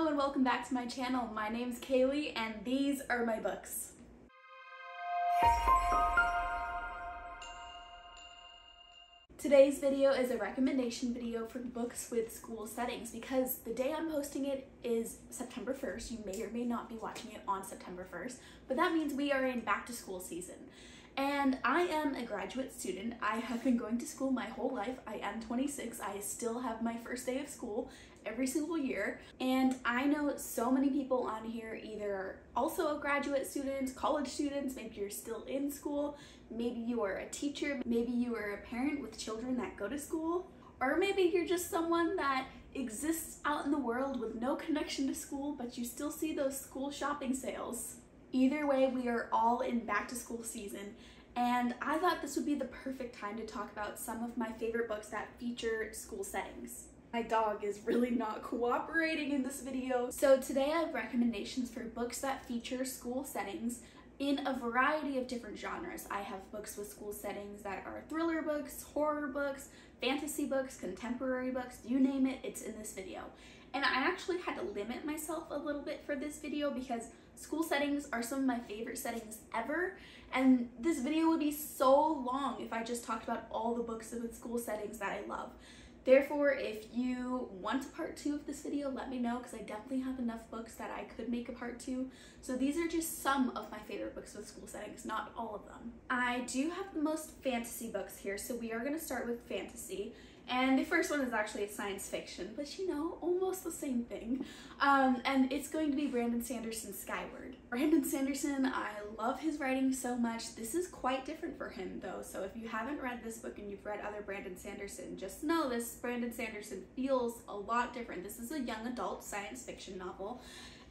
and welcome back to my channel. My name's Kaylee and these are my books. Today's video is a recommendation video for books with school settings because the day I'm posting it is September 1st. You may or may not be watching it on September 1st, but that means we are in back to school season. And I am a graduate student. I have been going to school my whole life. I am 26. I still have my first day of school every single year. And I know so many people on here either are also a graduate student, college students, maybe you're still in school, maybe you are a teacher, maybe you are a parent with children that go to school, or maybe you're just someone that exists out in the world with no connection to school, but you still see those school shopping sales. Either way, we are all in back to school season, and I thought this would be the perfect time to talk about some of my favorite books that feature school settings. My dog is really not cooperating in this video. So today I have recommendations for books that feature school settings in a variety of different genres. I have books with school settings that are thriller books, horror books, fantasy books, contemporary books, you name it, it's in this video. And I actually had to limit myself a little bit for this video because school settings are some of my favorite settings ever, and this video would be so long if I just talked about all the books with school settings that I love. Therefore, if you want a part 2 of this video, let me know because I definitely have enough books that I could make a part 2. So these are just some of my favorite books with school settings, not all of them. I do have the most fantasy books here, so we are going to start with fantasy. And the first one is actually a science fiction, but you know, almost the same thing. And it's going to be Brandon Sanderson's Skyward. Brandon Sanderson, I love his writing so much. This is quite different for him though, so if you haven't read this book and you've read other Brandon Sanderson, just know this Brandon Sanderson feels a lot different. This is a young adult science fiction novel,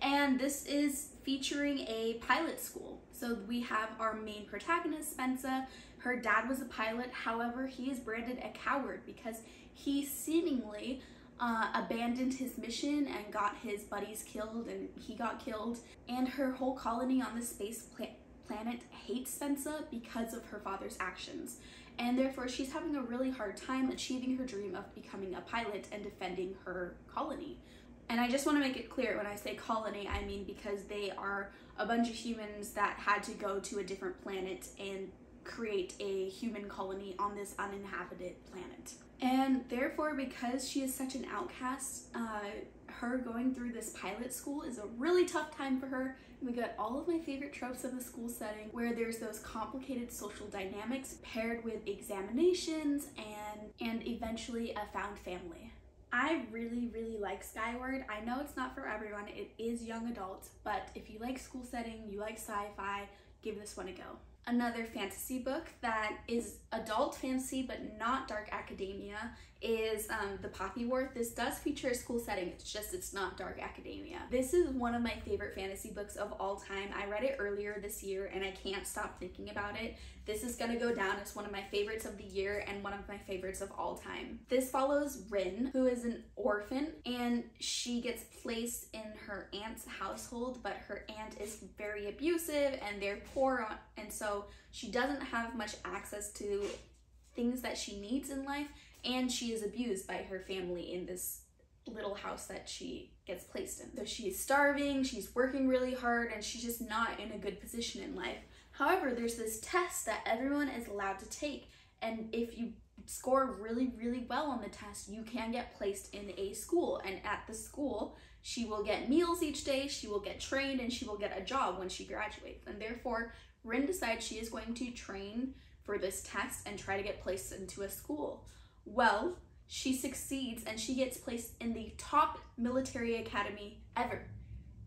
and this is featuring a pilot school. So we have our main protagonist, Spencer. Her dad was a pilot, however, he is branded a coward because he seemingly abandoned his mission and got his buddies killed, and he got killed. And her whole colony on this space planet hates Spencer because of her father's actions. And therefore, she's having a really hard time achieving her dream of becoming a pilot and defending her colony. And I just want to make it clear, when I say colony, I mean because they are a bunch of humans that had to go to a different planet and create a human colony on this uninhabited planet. And therefore, because she is such an outcast, her going through this pilot school is a really tough time for her. And we got all of my favorite tropes of the school setting where there's those complicated social dynamics paired with examinations and eventually a found family. I really like Skyward. I know it's not for everyone, it is young adult, but if you like school setting, you like sci-fi, give this one a go. Another fantasy book that is adult fantasy but not dark academia is The Poppy War. This does feature a school setting, it's not dark academia. This is one of my favorite fantasy books of all time. I read it earlier this year and I can't stop thinking about it. This is gonna go down as one of my favorites of the year and one of my favorites of all time. This follows Rin, who is an orphan, and she gets placed in her aunt's household, but her aunt is very abusive and they're poor, and so she doesn't have much access to things that she needs in life, and she is abused by her family in this little house that she gets placed in. So she is starving, she's working really hard, and she's just not in a good position in life. However, there's this test that everyone is allowed to take, and if you score really well on the test, you can get placed in a school, and at the school, she will get meals each day, she will get trained, and she will get a job when she graduates. And therefore, Rin decides she is going to train for this test and try to get placed into a school. Well, she succeeds and she gets placed in the top military academy ever.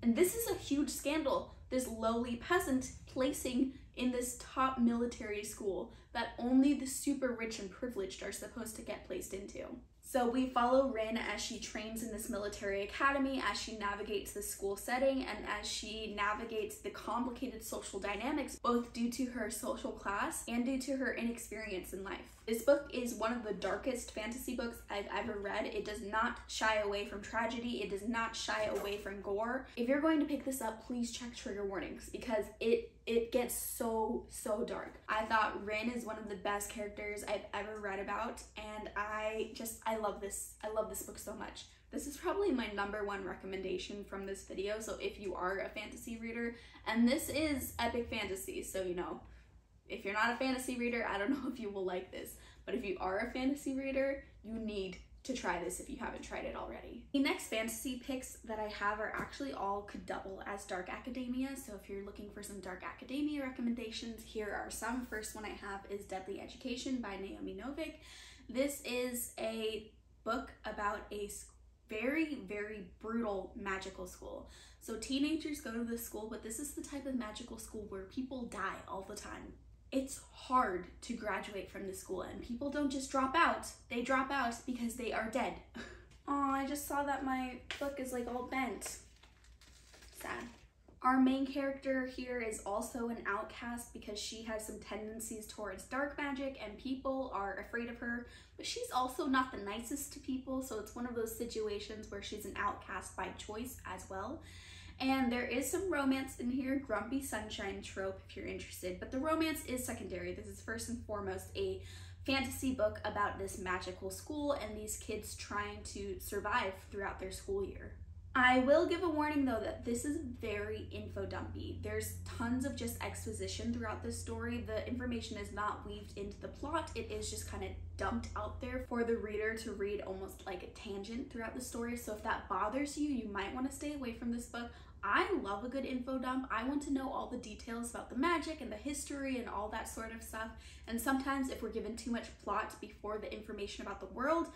And this is a huge scandal, this lowly peasant placing in this top military school that only the super rich and privileged are supposed to get placed into. So we follow Rin as she trains in this military academy, as she navigates the school setting, and as she navigates the complicated social dynamics, both due to her social class and due to her inexperience in life. This book is one of the darkest fantasy books I've ever read. It does not shy away from tragedy. It does not shy away from gore. If you're going to pick this up, please check trigger warnings because it gets so dark. I thought Rin is one of the best characters I've ever read about, and I love this. I love this book so much. This is probably my #1 recommendation from this video, so if you are a fantasy reader, and this is epic fantasy, so you know, if you're not a fantasy reader, I don't know if you will like this, but if you are a fantasy reader, you need to try this if you haven't tried it already. The next fantasy picks that I have are actually all could double as dark academia, so if you're looking for some dark academia recommendations, here are some. First one I have is Deadly Education by Naomi Novik. This is a book about a very brutal magical school. So teenagers go to this school, but this is the type of magical school where people die all the time. It's hard to graduate from the school, and people don't just drop out. They drop out because they are dead. Oh, I just saw that my book is like all bent. Sad. Our main character here is also an outcast because she has some tendencies towards dark magic and people are afraid of her, but she's also not the nicest to people, so it's one of those situations where she's an outcast by choice as well. And there is some romance in here, grumpy sunshine trope if you're interested, but the romance is secondary. This is first and foremost a fantasy book about this magical school and these kids trying to survive throughout their school year. I will give a warning though that this is very info dumpy. There's tons of just exposition throughout this story. The information is not weaved into the plot. It is just kind of dumped out there for the reader to read almost like a tangent throughout the story. So if that bothers you, you might want to stay away from this book. I love a good info dump. I want to know all the details about the magic and the history and all that sort of stuff. And sometimes if we're given too much plot before the information about the world,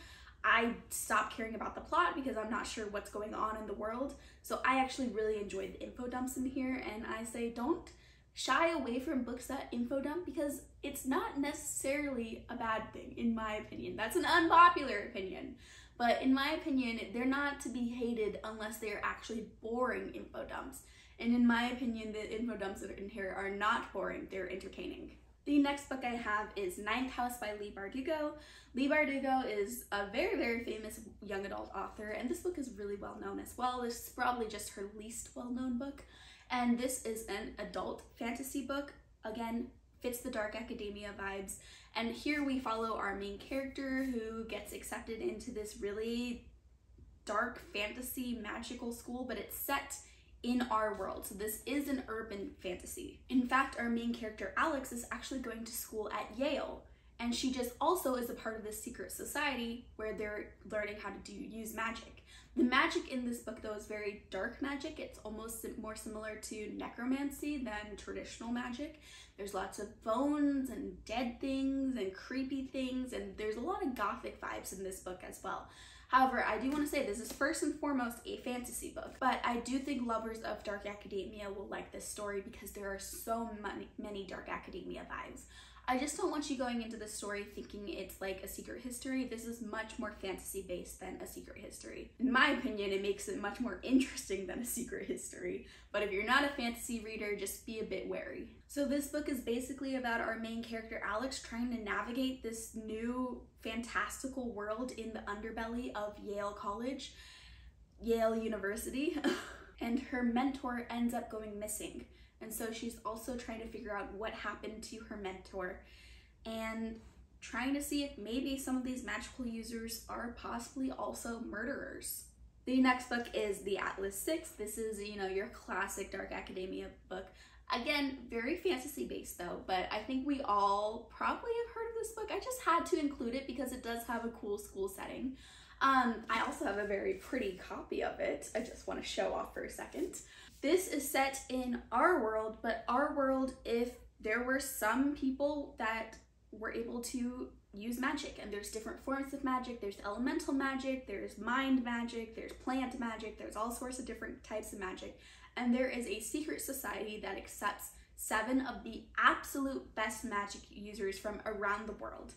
I stop caring about the plot because I'm not sure what's going on in the world. So I actually really enjoyed the info dumps in here, and I say don't shy away from books that info dump because it's not necessarily a bad thing, in my opinion. That's an unpopular opinion, but in my opinion, they're not to be hated unless they are actually boring info dumps. And in my opinion, the info dumps that are in here are not boring, they're entertaining. The next book I have is Ninth House by Leigh Bardugo. Leigh Bardugo is a very famous young adult author, and this book is really well known as well. This is probably just her least well-known book, and this is an adult fantasy book. Again, fits the dark academia vibes, and here we follow our main character who gets accepted into this really dark fantasy magical school, but it's set in our world. So this is an urban fantasy. In fact, our main character Alex is actually going to school at Yale, and she just also is a part of this secret society where they're learning how to use magic. The magic in this book though is very dark magic. It's almost more similar to necromancy than traditional magic. There's lots of bones and dead things and creepy things, and there's a lot of gothic vibes in this book as well. However, I do want to say this is first and foremost a fantasy book, but I do think lovers of dark academia will like this story because there are so many dark academia vibes. I just don't want you going into this story thinking it's like a secret history. This is much more fantasy based than a secret history. In my opinion, it makes it much more interesting than a secret history, but if you're not a fantasy reader, just be a bit wary. So this book is basically about our main character Alex trying to navigate this new fantastical world in the underbelly of Yale College, Yale University, and her mentor ends up going missing. And so she's also trying to figure out what happened to her mentor and trying to see if maybe some of these magical users are possibly also murderers. The next book is The Atlas Six. This is, you know, your classic dark academia book. Again, very fantasy based though, but I think we all probably have heard of this book. I just had to include it because it does have a cool school setting. I also have a very pretty copy of it. I just want to show off for a second. This is set in our world, but our world if there were some people that were able to use magic, and there's different forms of magic. There's elemental magic, there's mind magic, there's plant magic, there's all sorts of different types of magic. And there is a secret society that accepts 7 of the absolute best magic users from around the world.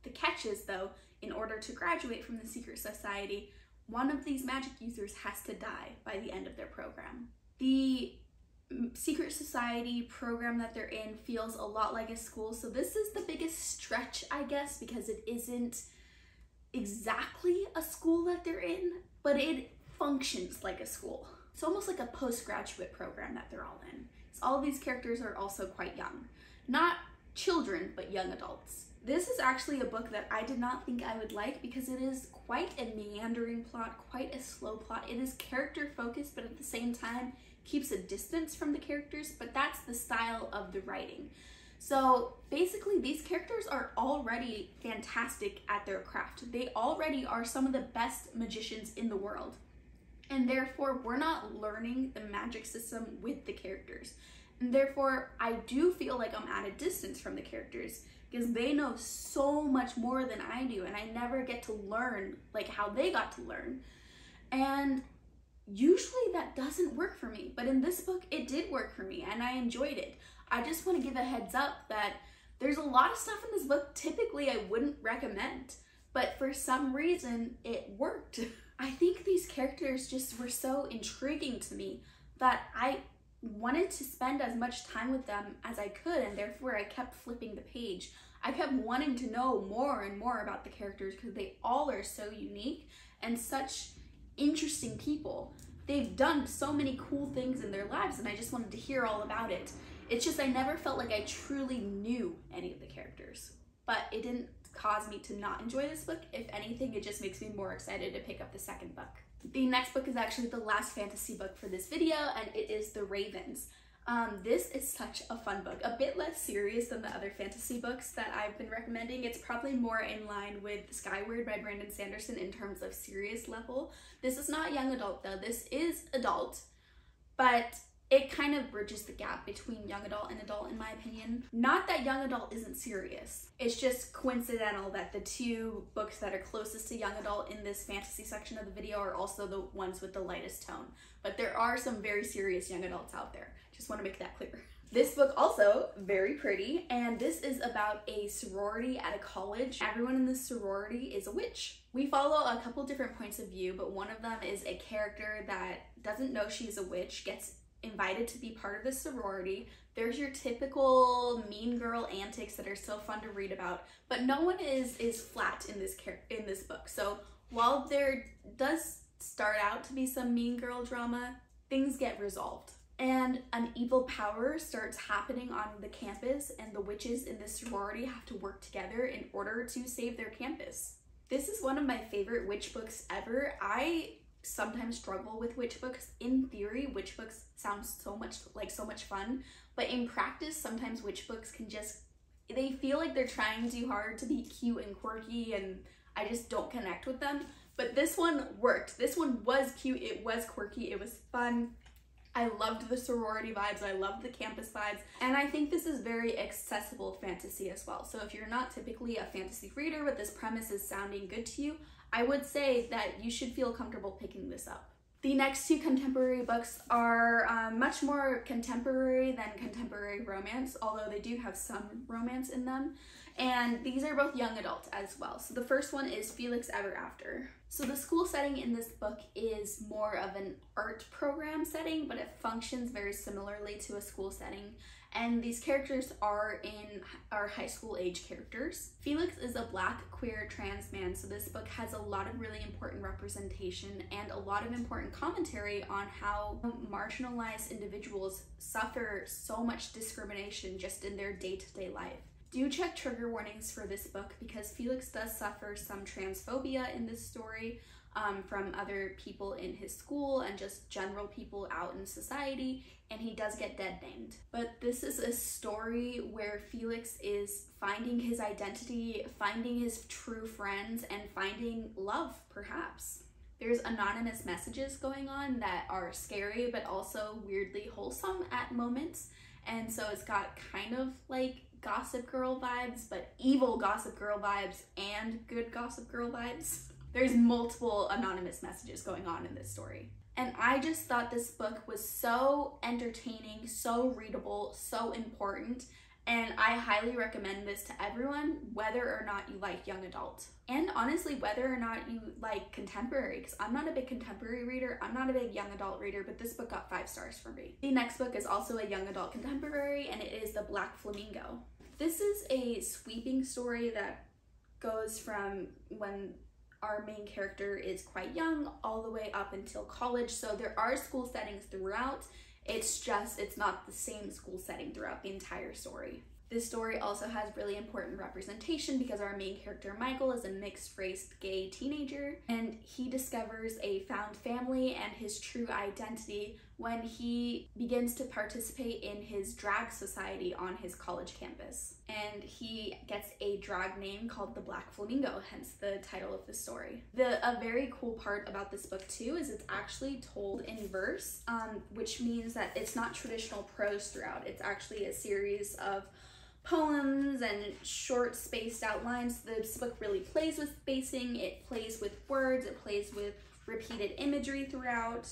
The catch is though, in order to graduate from the secret society, one of these magic users has to die by the end of their program. The secret society program that they're in feels a lot like a school. So this is the biggest stretch, I guess, because it isn't exactly a school that they're in, but it functions like a school. It's almost like a postgraduate program that they're all in. So all of these characters are also quite young. Not children, but young adults. This is actually a book that I did not think I would like because it is quite a meandering plot, quite a slow plot. It is character focused, but at the same time keeps a distance from the characters, but that's the style of the writing. So basically these characters are already fantastic at their craft. They already are some of the best magicians in the world. And therefore we're not learning the magic system with the characters. And therefore I do feel like I'm at a distance from the characters because they know so much more than I do, and I never get to learn like how they got to learn. And usually that doesn't work for me, but in this book it did work for me and I enjoyed it. I just want to give a heads up that there's a lot of stuff in this book typically I wouldn't recommend, but for some reason it worked. I think these characters just were so intriguing to me that I wanted to spend as much time with them as I could, and therefore I kept flipping the page. I kept wanting to know more and more about the characters because they all are so unique and such interesting people. They've done so many cool things in their lives and I just wanted to hear all about it. It's just I never felt like I truly knew any of the characters, but it didn't cause me to not enjoy this book. If anything, it just makes me more excited to pick up the second book. The next book is actually the last fantasy book for this video, and it is The Ravens. This is such a fun book, a bit less serious than the other fantasy books that I've been recommending. It's probably more in line with Skyward by Brandon Sanderson in terms of serious level. This is not young adult though, this is adult, but it kind of bridges the gap between young adult and adult in my opinion. Not that young adult isn't serious, it's just coincidental that the two books that are closest to young adult in this fantasy section of the video are also the ones with the lightest tone. But there are some very serious young adults out there. Just want to make that clear. This book also very pretty, and this is about a sorority at a college. Everyone in this sorority is a witch. We follow a couple different points of view, but one of them is a character that doesn't know she's a witch, gets invited to be part of the sorority. There's your typical mean girl antics that are so fun to read about, but no one is flat in this book. So while there does start out to be some mean girl drama, things get resolved. And an evil power starts happening on the campus, and the witches in this sorority have to work together in order to save their campus. This is one of my favorite witch books ever. I sometimes struggle with witch books. In theory, witch books sound so much fun, but in practice, sometimes witch books can just, they feel like they're trying too hard to be cute and quirky, and I just don't connect with them. But this one worked. This one was cute, it was quirky, it was fun. I loved the sorority vibes, I loved the campus vibes, and I think this is very accessible fantasy as well. So if you're not typically a fantasy reader, but this premise is sounding good to you, I would say that you should feel comfortable picking this up. The next two contemporary books are much more contemporary than contemporary romance, although they do have some romance in them. And these are both young adult as well. So the first one is Felix Ever After. So the school setting in this book is more of an art program setting, but it functions very similarly to a school setting. And these characters are high school age characters. Felix is a Black queer trans man, so this book has a lot of really important representation and a lot of important commentary on how marginalized individuals suffer so much discrimination just in their day-to-day life. Do check trigger warnings for this book because Felix does suffer some transphobia in this story from other people in his school and just general people out in society, and he does get dead named. But this is a story where Felix is finding his identity, finding his true friends, and finding love, perhaps. There's anonymous messages going on that are scary but also weirdly wholesome at moments, and so it's got kind of like Gossip Girl vibes, but evil Gossip Girl vibes and good Gossip Girl vibes. There's multiple anonymous messages going on in this story. And I just thought this book was so entertaining, so readable, so important, And I highly recommend this to everyone, whether or not you like young adult. And honestly, whether or not you like contemporary, because I'm not a big contemporary reader, I'm not a big young adult reader, but this book got 5 stars for me. The next book is also a young adult contemporary, and it is The Black Flamingo. This is a sweeping story that goes from when our main character is quite young all the way up until college. So there are school settings throughout. It's not the same school setting throughout the entire story. This story also has really important representation because our main character Michael is a mixed-race gay teenager, and he discovers a found family and his true identity when he begins to participate in his drag society on his college campus. And he gets a drag name called the Black Flamingo, hence the title of the story. A very cool part about this book too is it's actually told in verse, which means that it's not traditional prose throughout. It's actually a series of poems and short spaced outlines. This book really plays with spacing, it plays with words, it plays with repeated imagery throughout.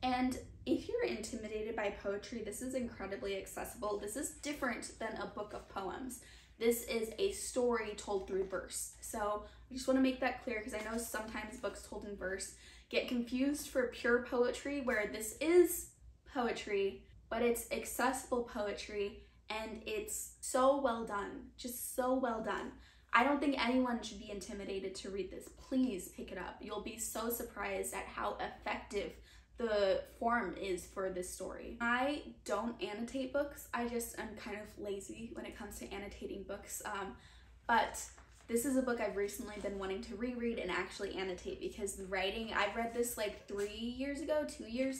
And if you're intimidated by poetry, this is incredibly accessible. This is different than a book of poems. This is a story told through verse. So I just want to make that clear because I know sometimes books told in verse get confused for pure poetry, where this is poetry, but it's accessible poetry. And it's so well done, just so well done. I don't think anyone should be intimidated to read this. Please pick it up. You'll be so surprised at how effective the form is for this story. I don't annotate books. I just am kind of lazy when it comes to annotating books. But this is a book I've recently been wanting to reread and actually annotate because the writing, I've read this like 2 years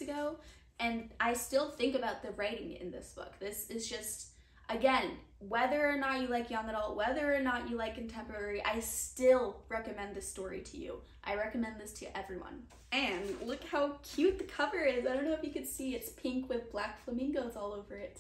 ago, and I still think about the writing in this book. This is just, again, whether or not you like young adult, whether or not you like contemporary, I still recommend this story to you. I recommend this to everyone. And look how cute the cover is. I don't know if you can see, it's pink with black flamingos all over it.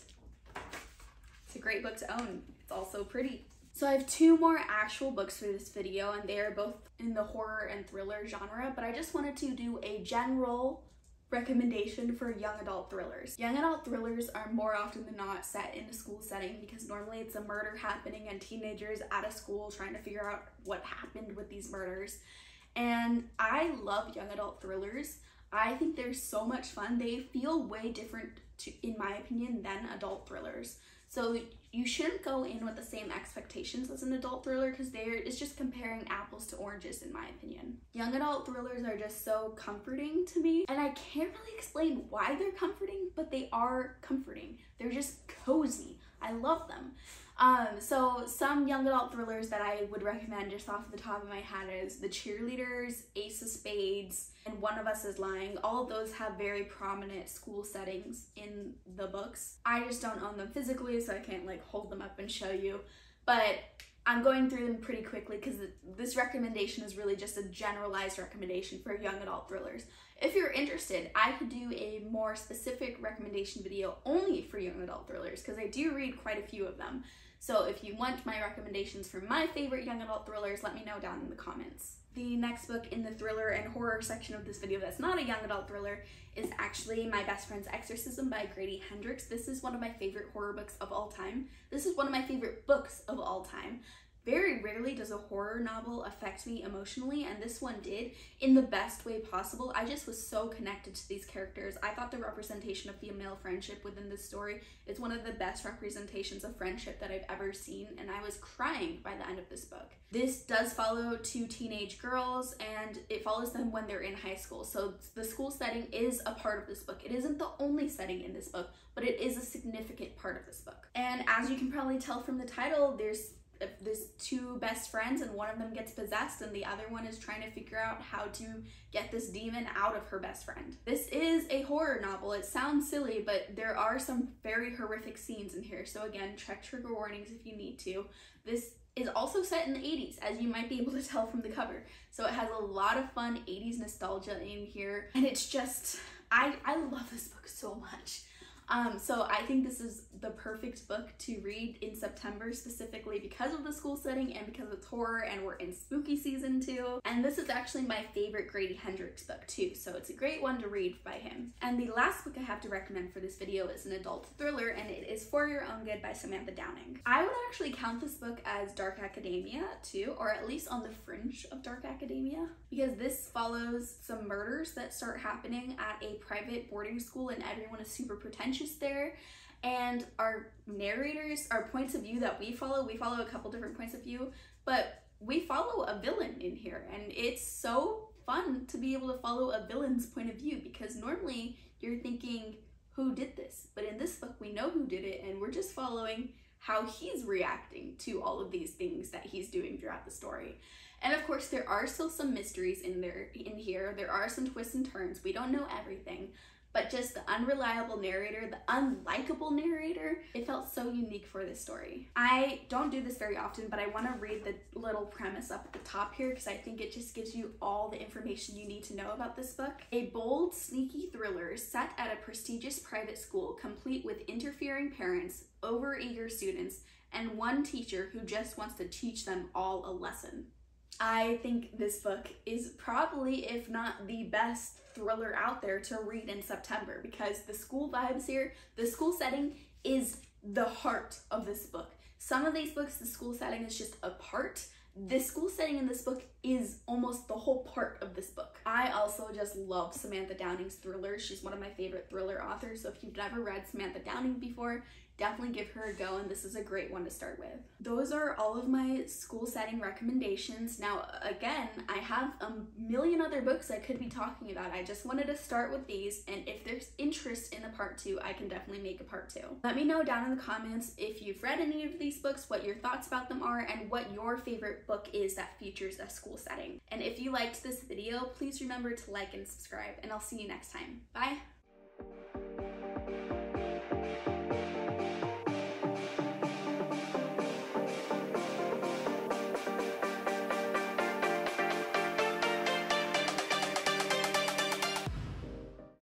It's a great book to own. It's also pretty. So I have 2 more actual books for this video, and they are both in the horror and thriller genre, but I just wanted to do a general recommendation for young adult thrillers. Young adult thrillers are more often than not set in a school setting because normally it's a murder happening and teenagers at a school trying to figure out what happened with these murders. And I love young adult thrillers. I think they're so much fun. They feel way different, in my opinion, than adult thrillers. So you shouldn't go in with the same expectations as an adult thriller because it's just comparing apples to oranges, in my opinion. Young adult thrillers are just so comforting to me, and I can't really explain why they're comforting, but they are comforting. They're just cozy. I love them. So some young adult thrillers that I would recommend just off the top of my head is The Cheerleaders, Ace of Spades, and One of Us is Lying. All of those have very prominent school settings in the books. I just don't own them physically, so I can't like hold them up and show you, but I'm going through them pretty quickly because this recommendation is really just a generalized recommendation for young adult thrillers. If you're interested, I could do a more specific recommendation video only for young adult thrillers because I do read quite a few of them. So if you want my recommendations for my favorite young adult thrillers, let me know down in the comments. The next book in the thriller and horror section of this video that's not a young adult thriller is actually My Best Friend's Exorcism by Grady Hendrix. This is one of my favorite horror books of all time. This is one of my favorite books of all time. Very rarely does a horror novel affect me emotionally, and this one did in the best way possible. I just was so connected to these characters. I thought the representation of female friendship within this story is one of the best representations of friendship that I've ever seen, and I was crying by the end of this book. This does follow 2 teenage girls, and it follows them when they're in high school. So the school setting is a part of this book. It isn't the only setting in this book, but it is a significant part of this book. And as you can probably tell from the title, there's 2 best friends, and one of them gets possessed and the other one is trying to figure out how to get this demon out of her best friend. This is a horror novel. It sounds silly, but there are some very horrific scenes in here. So again, check trigger warnings if you need to. This is also set in the 80s, as you might be able to tell from the cover. So it has a lot of fun 80s nostalgia in here, and it's just, I love this book so much. So I think this is the perfect book to read in September, specifically because of the school setting and because it's horror and we're in spooky season too. And this is actually my favorite Grady Hendrix book too, so it's a great one to read by him. And the last book I have to recommend for this video is an adult thriller, and it is For Your Own Good by Samantha Downing. I would actually count this book as dark academia too, or at least on the fringe of dark academia, because this follows some murders that start happening at a private boarding school and everyone is super pretentious there. And our narrators, our points of view that we follow a couple different points of view, but we follow a villain in here, and it's so fun to be able to follow a villain's point of view, because normally you're thinking, who did this? But in this book, we know who did it, and we're just following how he's reacting to all of these things that he's doing throughout the story. And of course, there are still some mysteries in here. There are some twists and turns. We don't know everything, but just the unreliable narrator, the unlikable narrator, it felt so unique for this story. I don't do this very often, but I want to read the little premise up at the top here because I think it just gives you all the information you need to know about this book. A bold, sneaky thriller set at a prestigious private school, complete with interfering parents, overeager students, and one teacher who just wants to teach them all a lesson. I think this book is probably, if not the best thriller out there to read in September, because the school vibes here, the school setting is the heart of this book. Some of these books, the school setting is just a part. The school setting in this book is almost the whole part of this book. I also just love Samantha Downing's thrillers. She's one of my favorite thriller authors, so if you've never read Samantha Downing before, definitely give her a go, and this is a great one to start with. Those are all of my school setting recommendations. Now, again, I have a million other books I could be talking about. I just wanted to start with these, and if there's interest in a part 2, I can definitely make a part 2. Let me know down in the comments if you've read any of these books, what your thoughts about them are, and what your favorite book is that features a school setting. And if you liked this video, please remember to like and subscribe, and I'll see you next time. Bye!